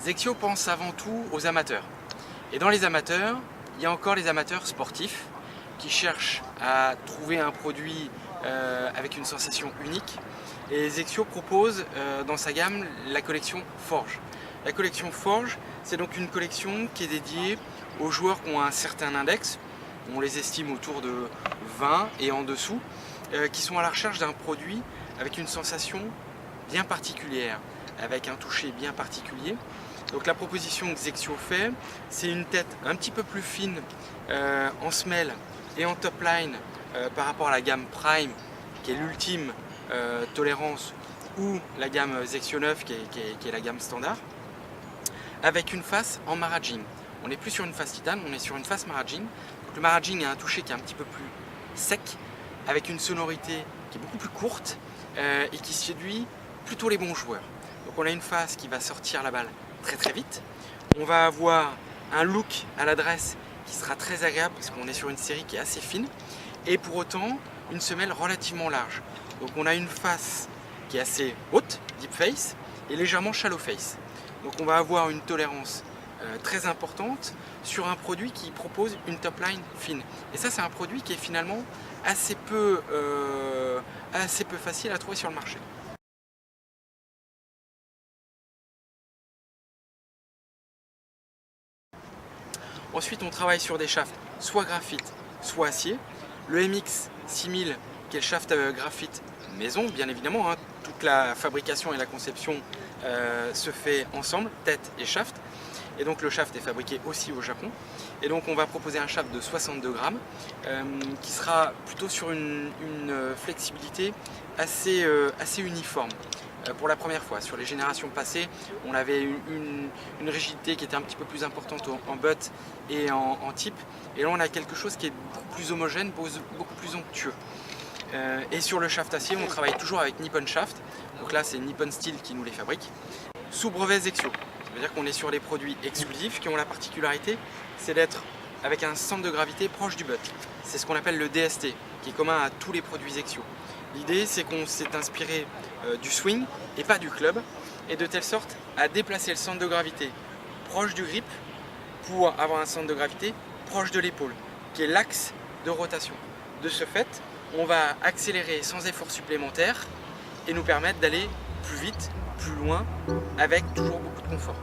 Zexio pense avant tout aux amateurs. Et dans les amateurs, il y a encore les amateurs sportifs qui cherchent à trouver un produit avec une sensation unique. Et Zexio propose dans sa gamme la collection Forge. La collection Forge, c'est donc une collection qui est dédiée aux joueurs qui ont un certain index, on les estime autour de 20 et en dessous, qui sont à la recherche d'un produit avec une sensation bien particulière, avec un toucher bien particulier. Donc la proposition que Zexio fait, c'est une tête un petit peu plus fine en semelle et en top line par rapport à la gamme Prime, qui est l'ultime tolérance, ou la gamme Zexio 9, qui est la gamme standard, avec une face en maraging. On n'est plus sur une face titane, on est sur une face maraging. Donc le maraging a un toucher qui est un petit peu plus sec, avec une sonorité qui est beaucoup plus courte et qui séduit plutôt les bons joueurs. Donc on a une face qui va sortir la balle très très vite. On va avoir un look à l'adresse qui sera très agréable parce qu'on est sur une série qui est assez fine et pour autant une semelle relativement large. Donc on a une face qui est assez haute, deep face, et légèrement shallow face. Donc on va avoir une tolérance très importante sur un produit qui propose une top line fine. Et ça c'est un produit qui est finalement assez peu facile à trouver sur le marché. Ensuite, on travaille sur des shafts soit graphite, soit acier. Le MX 6000, qui est le shaft graphite maison, bien évidemment, hein, toute la fabrication et la conception se fait ensemble, tête et shaft. Et donc le shaft est fabriqué aussi au Japon. Et donc on va proposer un shaft de 62 grammes qui sera plutôt sur une flexibilité assez uniforme. Pour la première fois. Sur les générations passées, on avait une rigidité qui était un petit peu plus importante en butt et en tip. Et là, on a quelque chose qui est beaucoup plus homogène, beaucoup plus onctueux. Et sur le shaft acier, on travaille toujours avec Nippon Shaft. Donc là, c'est Nippon Steel qui nous les fabrique. Sous brevet Zexio. Ça veut dire qu'on est sur des produits exclusifs qui ont la particularité, c'est d'être avec un centre de gravité proche du butt. C'est ce qu'on appelle le DST, qui est commun à tous les produits Zexio. L'idée, c'est qu'on s'est inspiré du swing et pas du club, et de telle sorte à déplacer le centre de gravité proche du grip pour avoir un centre de gravité proche de l'épaule, qui est l'axe de rotation. De ce fait, on va accélérer sans effort supplémentaire et nous permettre d'aller plus vite, plus loin, avec toujours beaucoup de confort.